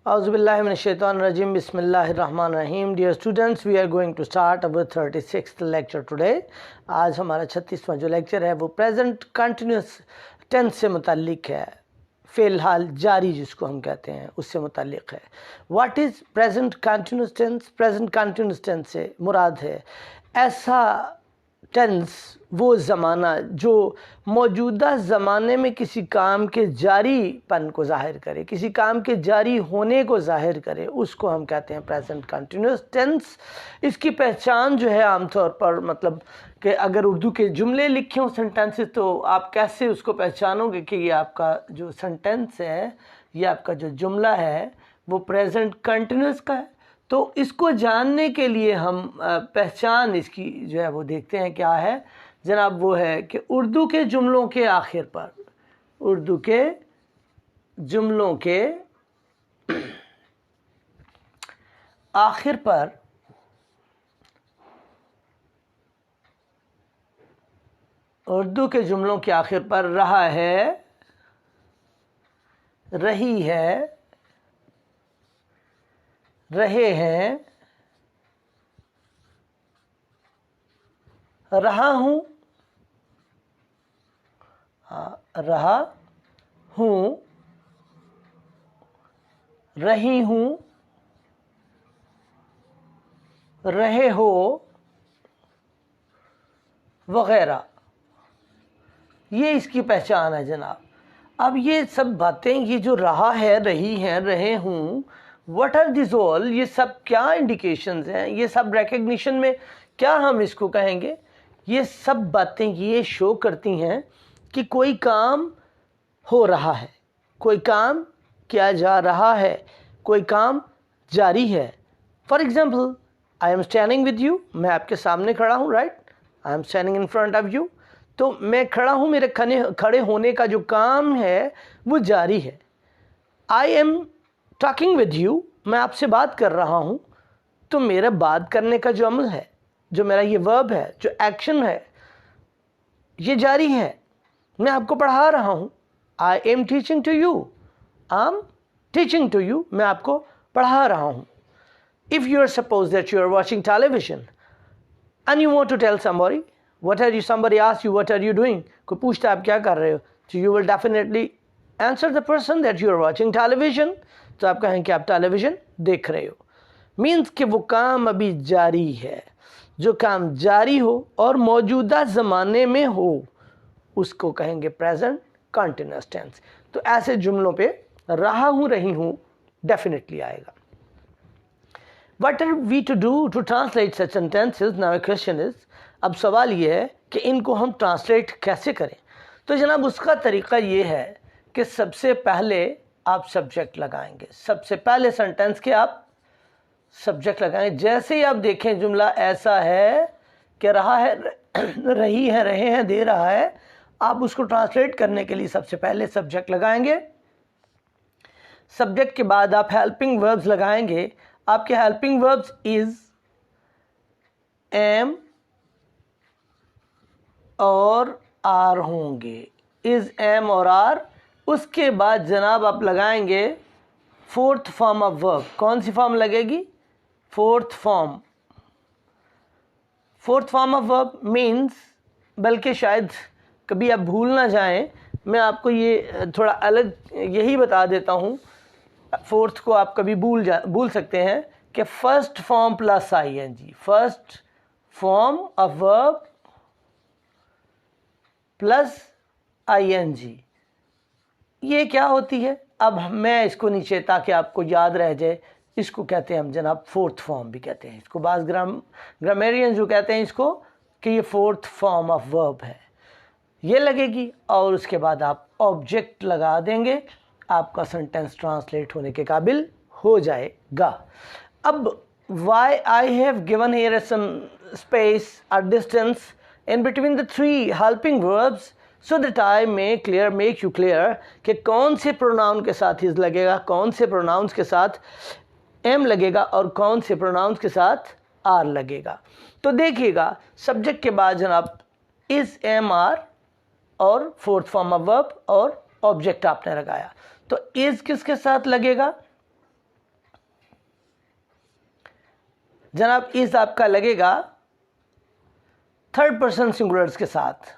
Auzubillahiminash-shaytanir-rajim. Bismillahir-rahmanir-rahim. Dear students, we are going to start our 36th lecture today. आज हमारा 36वां जो lecture है वो प्रेजेंट कंटिन्यूस टेंस से मुताल्लिक है, फ़िलहाल जारी जिसको हम कहते हैं उससे मुताल्लिक है. What is present continuous tense? Present continuous tense से मुराद है ऐसा टेंस, वो ज़माना जो मौजूदा ज़माने में किसी काम के जारीपन को ज़ाहिर करे, किसी काम के जारी होने को ज़ाहिर करे, उसको हम कहते हैं प्रेजेंट कंटिन्यूस टेंस. इसकी पहचान जो है आमतौर पर मतलब कि अगर उर्दू के जुमले लिखे हों सेंटेंसेस, तो आप कैसे उसको पहचानोगे कि ये आपका जो सेंटेंस है, ये आपका जो जुमला है वो प्रेजेंट कंटिन्यूस का है. तो इसको जानने के लिए हम पहचान इसकी जो है वो देखते हैं क्या है जनाब. वो है कि उर्दू के जुमलों के आखिर पर, उर्दू के जुमलों के आखिर पर उर्दू के जुमलों के आखिर पर रहा है, रही है, रहे हैं, रहा हूँ, रहा हूँ, रही हूँ, रहे हो वगैरह, ये इसकी पहचान है जनाब. अब ये सब बातें, ये जो रहा है, रही हैं, रहे हूँ, व्हाट आर दिस ऑल, ये सब क्या इंडिकेशंस हैं, ये सब रिकग्निशन में क्या हम इसको कहेंगे? ये सब बातें ये शो करती हैं कि कोई काम हो रहा है, कोई काम किया जा रहा है, कोई काम जारी है. For example, I am standing with you, मैं आपके सामने खड़ा हूँ, right. I am standing in front of you. तो मैं खड़ा हूँ, मेरे खड़े होने का जो काम है वो जारी है. I am talking with you, मैं आपसे बात कर रहा हूँ, तो मेरा बात करने का जो अमल है, जो मेरा ये वर्ब है, जो एक्शन है, ये जारी है. मैं आपको पढ़ा रहा हूँ. I am teaching to you, I am teaching to you, मैं आपको पढ़ा रहा हूँ. If you are suppose that you are watching television and you want to tell somebody what are you, somebody asks you what are you doing, कोई पूछता है आप क्या कर रहे हो, तो you will definitely answer the person that you are watching television. तो आप कहें कि आप टेलीविज़न देख रहे हो. मीन्स कि वो काम अभी जारी है. जो काम जारी हो और मौजूदा ज़माने में हो उसको कहेंगे प्रेजेंट कंटिन्यूअस टेंस. तो ऐसे जुमलों पे रहा हूँ, रही हूँ डेफिनेटली आएगा. What are we to do to translate such sentences? Now question is, अब सवाल ये है कि इनको हम ट्रांसलेट कैसे करें. तो जनाब उसका तरीका ये है कि सबसे पहले आप सब्जेक्ट लगाएंगे. सबसे पहले सेंटेंस के आप सब्जेक्ट लगाएंगे. जैसे ही आप देखें जुमला ऐसा है कि रहा है, रही है, रहे हैं, दे रहा है, आप उसको ट्रांसलेट करने के लिए सबसे पहले सब्जेक्ट लगाएंगे. सब्जेक्ट के बाद आप हेल्पिंग वर्ब्स लगाएंगे. आपके हेल्पिंग वर्ब्स इज, एम और आर होंगे. इज, एम और आर. उसके बाद जनाब आप लगाएंगे फोर्थ फॉर्म ऑफ वर्ब. कौन सी फॉर्म लगेगी? Fourth form. Fourth form of verb means, बल्कि शायद कभी आप भूल ना जाएं, मैं आपको ये थोड़ा अलग यही बता देता हूँ. फोर्थ को आप कभी भूल सकते हैं कि first form plus I N G. First form of verb plus I N G, ये क्या होती है? अब मैं इसको नीचे, ताकि आपको याद रह जाए, इसको कहते हैं हम जनाब फोर्थ फॉर्म भी कहते हैं इसको. बाज़ ग्रामेरियन जो कहते हैं इसको कि ये फोर्थ फॉर्म ऑफ वर्ब है, ये लगेगी. और उसके बाद आप ऑब्जेक्ट लगा देंगे, आपका सेंटेंस ट्रांसलेट होने के काबिल हो जाएगा. अब why I have given here some space और distance in between the three helping verbs, so that I make you clear कि कौन से प्रोनाउन के साथ इज लगेगा, कौन से प्रोनाउंस के साथ एम लगेगा और कौन से प्रोनाउंस के साथ आर लगेगा. तो देखिएगा, सब्जेक्ट के बाद जनाब इज, एम, आर और फोर्थ फॉर्म ऑफ वर्ब और ऑब्जेक्ट आपने लगाया. तो इज किसके साथ लगेगा? जनाब इज आपका लगेगा थर्ड पर्सन सिंगुलर्स के साथ,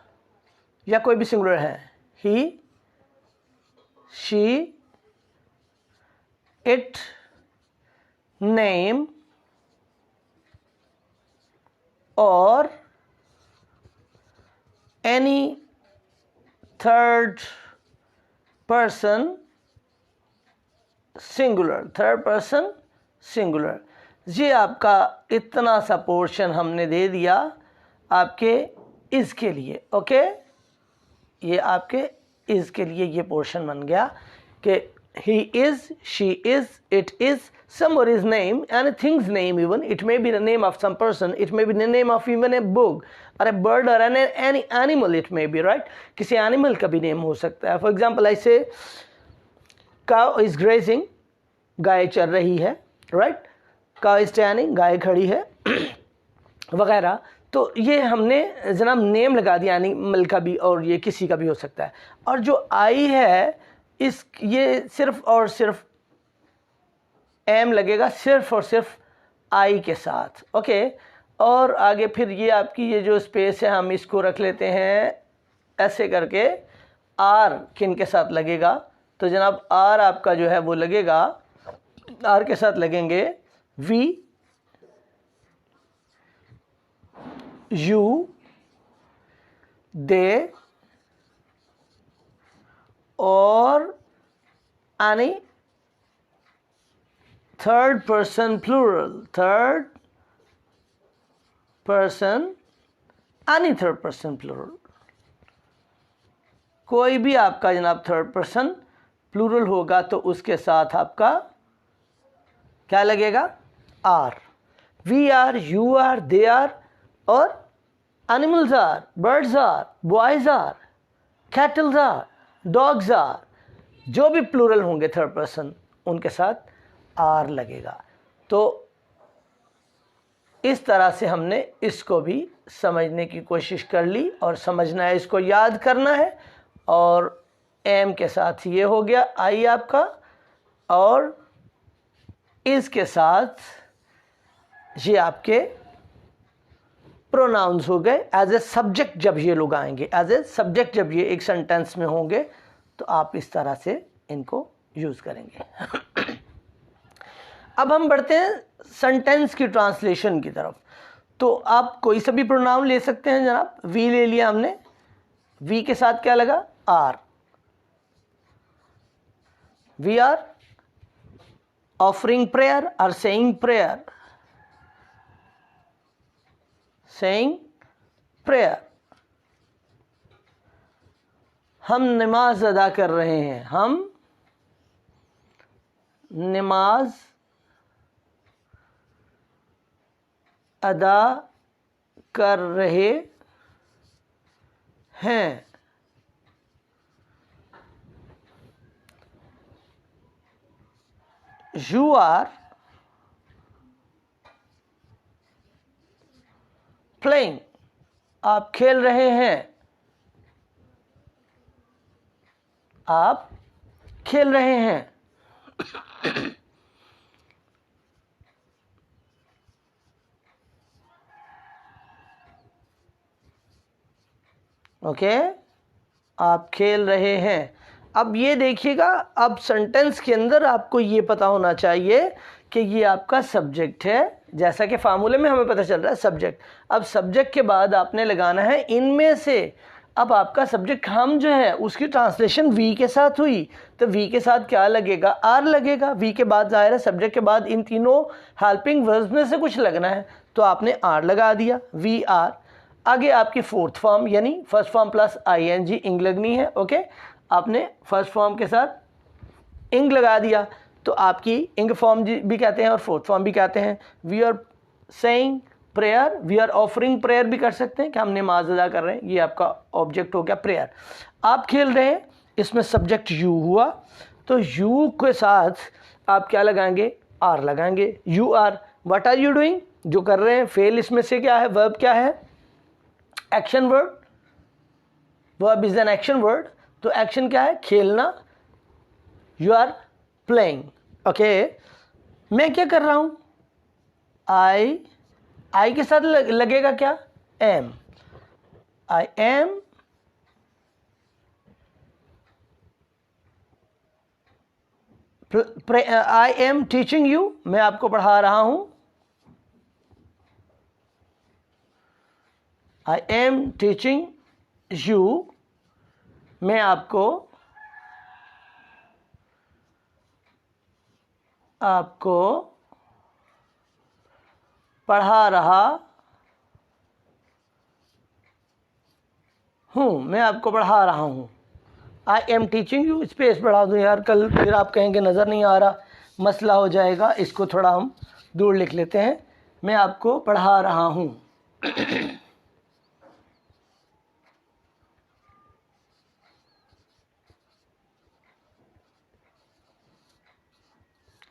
या कोई भी सिंगुलर है, ही, शी, इट, नेम और any third person singular, third person singular. ये आपका इतना सा पोर्शन हमने दे दिया आपके इज के लिए। ओके, ये आपके इज के लिए ये पोर्शन बन गया कि he is, she is, it is, somebody's name, anything's name even, it may be the name of some person, it may be the name of even a book or a bird or any animal it may be, right? किसी animal का भी name हो सकता है। For example I say cow is grazing, गाय चल रही है, right? cow is standing, गाय खड़ी है वगैरह। तो ये हमने जनाब नेम लगा दिया एनिमल का भी और ये किसी का भी हो सकता है। और जो आई है इस ये सिर्फ और सिर्फ एम लगेगा सिर्फ और सिर्फ आई के साथ। ओके, और आगे फिर ये आपकी ये जो स्पेस है हम इसको रख लेते हैं ऐसे करके, आर किन के साथ लगेगा, तो जनाब आर आपका जो है वो लगेगा, आर के साथ लगेंगे वी, यू, दे और any third person plural, third person, any third person plural, कोई भी आपका जनाब थर्ड पर्सन प्लूरल होगा तो उसके साथ आपका क्या लगेगा, are. We are, you are, they are और animals are, birds are, boys are, cattles are, dogs are, जो भी प्लूरल होंगे थर्ड पर्सन उनके साथ आर लगेगा। तो इस तरह से हमने इसको भी समझने की कोशिश कर ली और समझना है, इसको याद करना है। और एम के साथ ये हो गया आई आपका, और इसके साथ ये आपके प्रोनाउंस हो गए एज ए सब्जेक्ट। जब ये लोग आएंगे एज ए सब्जेक्ट, जब ये एक सेंटेंस में होंगे तो आप इस तरह से इनको यूज करेंगे। अब हम बढ़ते हैं सेंटेंस की ट्रांसलेशन की तरफ। तो आप कोई सा भी प्रोनाउन ले सकते हैं जनाब। वी ले लिया हमने, वी के साथ क्या लगा, are. We are offering prayer और सेइंग प्रेयर, सेइंग प्रेयर। हम नमाज अदा कर रहे हैं, हम नमाज अदा कर रहे हैं। यू आर प्लेइंग, आप खेल रहे हैं, आप खेल रहे हैं। ओके, आप खेल रहे हैं। अब ये देखिएगा, अब सेंटेंस के अंदर आपको ये पता होना चाहिए कि ये आपका सब्जेक्ट है, जैसा कि फार्मूले में हमें पता चल रहा है सब्जेक्ट। अब सब्जेक्ट के बाद आपने लगाना है इनमें से। अब आपका सब्जेक्ट हम जो है उसकी ट्रांसलेशन वी के साथ हुई, तो वी के साथ क्या लगेगा, आर लगेगा। वी के बाद जाहिर है सब्जेक्ट के बाद इन तीनों हेल्पिंग वर्ब्स में से कुछ लगना है, तो आपने आर लगा दिया, वी आर। आगे आपकी फोर्थ फॉर्म यानी first form plus ING ing लगनी है। ओके, आपने फर्स्ट फॉर्म के साथ इंग लगा दिया, तो आपकी इंग फॉर्म भी कहते हैं और फोर्थ फॉर्म भी कहते हैं। We are saying prayer, we are offering prayer भी कर सकते हैं कि हम नमाज अदा कर रहे हैं, ये आपका ऑब्जेक्ट हो गया प्रेयर। आप खेल रहे हैं, इसमें सब्जेक्ट यू हुआ, तो यू के साथ आप क्या लगाएंगे, आर लगाएंगे। You are, what are you doing, जो कर रहे हैं। फेल इसमें से क्या है, वर्ब क्या है, action word. Verb is an action word, तो एक्शन क्या है, खेलना। You are playing. ओके, मैं क्या कर रहा हूं, आई के साथ लगेगा क्या, am, I am I am teaching you, मैं आपको पढ़ा रहा हूं, आई एम टीचिंग यू, मैं आपको पढ़ा रहा हूं, मैं आपको पढ़ा रहा हूं। आई एम टीचिंग यू, स्पेस बढ़ा दूं यार, कल फिर आप कहेंगे नज़र नहीं आ रहा, मसला हो जाएगा, इसको थोड़ा हम दूर लिख लेते हैं, मैं आपको पढ़ा रहा हूं।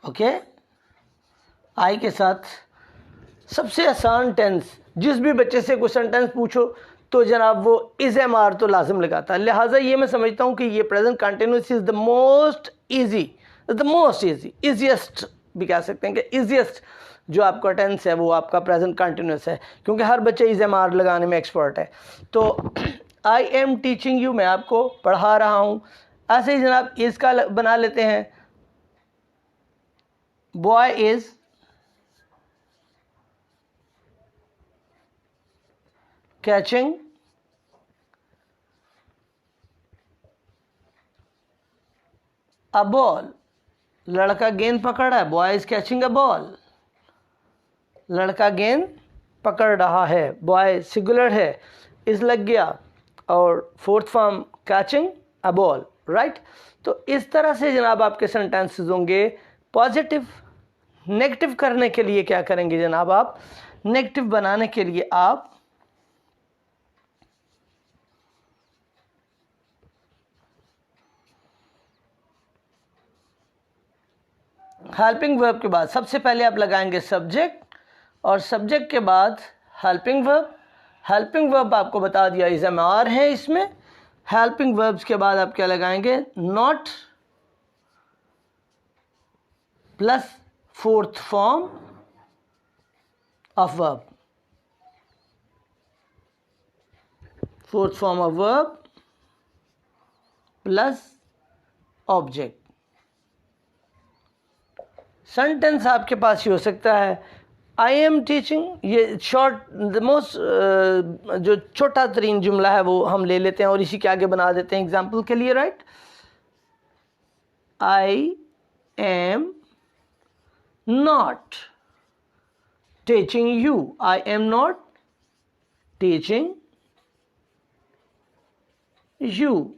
ओके, आई के साथ सबसे आसान टेंस, जिस भी बच्चे से कोई सेंटेंस पूछो तो जनाब वो इज एम आर तो लाजिम लगाता है, लिहाजा ये मैं समझता हूँ कि ये present continuous is the most easiest भी कह सकते हैं कि ईजीएस्ट जो आपका टेंस है वो आपका प्रेजेंट कंटिन्यूस है, क्योंकि हर बच्चे इज एम आर लगाने में एक्सपर्ट है। तो आई एम टीचिंग यू, मैं आपको पढ़ा रहा हूँ। ऐसे ही जनाब इसका बना लेते हैं, boy is catching a ball, लड़का गेंद पकड़ रहा है, boy is catching a ball, लड़का गेंद पकड़ रहा है, बॉय सिंगुलर है, इज लग गया, और fourth form catching a ball, right. तो इस तरह से जनाब आपके सेंटेंसेस होंगे। पॉजिटिव नेगेटिव करने के लिए क्या करेंगे जनाब, आप नेगेटिव बनाने के लिए आप हेल्पिंग वर्ब के बाद सबसे पहले आप लगाएंगे सब्जेक्ट, और सब्जेक्ट के बाद हेल्पिंग वर्ब। हेल्पिंग वर्ब आपको बता दिया इज एम आर है इसमें। हेल्पिंग वर्ब्स के बाद आप क्या लगाएंगे, not plus fourth form of verb, fourth form of verb plus object. Sentence आपके पास ये हो सकता है, आई एम टीचिंग, ये शॉर्ट द मोस्ट जो छोटा तरीन जुमला है वो हम ले लेते हैं और इसी के आगे बना देते हैं एग्जाम्पल के लिए, right. I am not teaching you, I am not teaching you,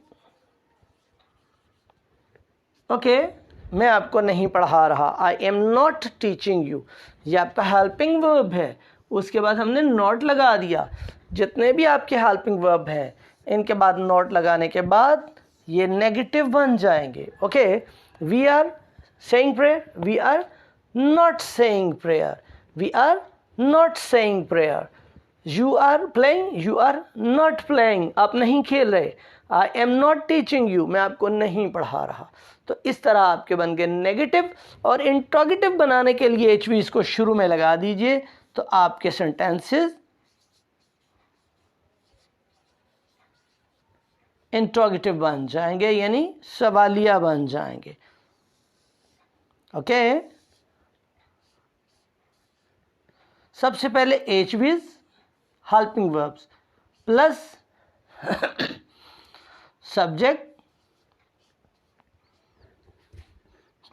okay, मैं आपको नहीं पढ़ा रहा, आई एम नॉट टीचिंग यू, ये आपका हेल्पिंग वर्ब है। उसके बाद हमने नॉट लगा दिया। जितने भी आपके हेल्पिंग वर्ब हैं इनके बाद नॉट लगाने के बाद ये नेगेटिव बन जाएंगे। Okay, we are saying prayer, we are not saying prayer, we are not saying prayer, you are playing, you are not playing, आप नहीं खेल रहे। I am not teaching you, मैं आपको नहीं पढ़ा रहा। तो इस तरह आपके बन गए नेगेटिव। और इंट्रोगेटिव बनाने के लिए एचवीज को शुरू में लगा दीजिए तो आपके सेंटेंसेस इंट्रोगेटिव बन जाएंगे, यानी सवालिया बन जाएंगे। ओके, सबसे पहले HVs helping verbs plus subject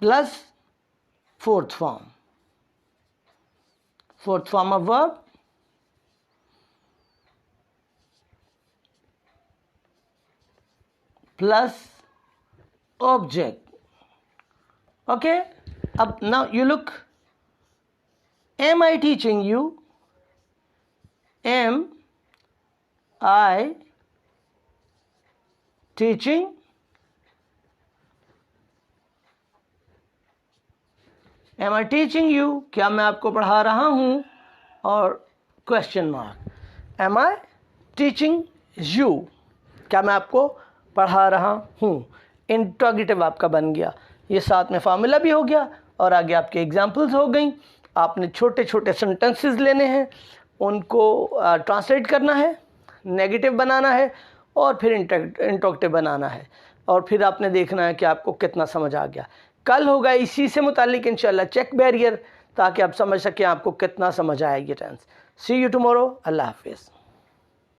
plus fourth form of verb plus object. Okay, अब now you look, am I teaching you, am I teaching am I teaching you, क्या मैं आपको पढ़ा रहा हूँ, और question mark, am I teaching you, क्या मैं आपको पढ़ा रहा हूँ। इंट्रोगेटिव आपका बन गया, ये साथ में फार्मूला भी हो गया और आगे आपके एग्जाम्पल्स हो गई। आपने छोटे छोटे सेंटेंसेस लेने हैं, उनको ट्रांसलेट करना है, नेगेटिव बनाना है और फिर इंटरोगेटिव बनाना है, और फिर आपने देखना है कि आपको कितना समझ आ गया। कल होगा इसी से मुतालिक इंशाल्लाह चेक बैरियर, ताकि आप समझ सकें आपको कितना समझ आया ये टेंस। See you tomorrow. अल्लाह हाफिज़।